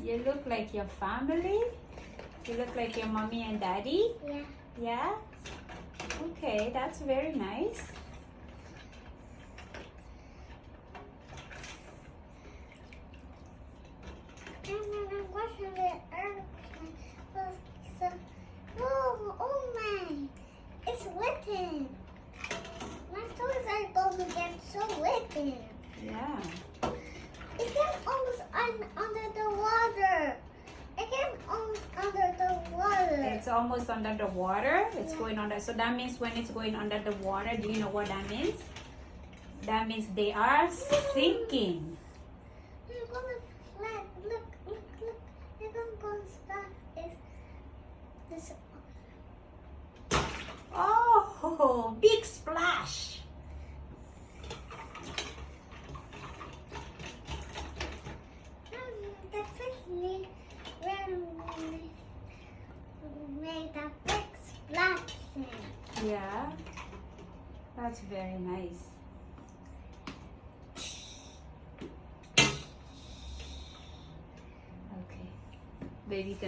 You look like your family? You look like your mommy and daddy? Yeah. Yeah? Okay, that's very nice. And then I'm watching the airplane. Oh my! It's written. My toes are going to get so written. Yeah. It gets almost under the water. It gets almost under the water. It's almost under the water. It's Yeah. going under. So that means when it's going under the water, do you know what that means? That means they are sinking. They're going to flat. Look. They're going to stop. This. Oh, big splash. The fish made a big splash. Yeah. That's very nice. Okay. Baby.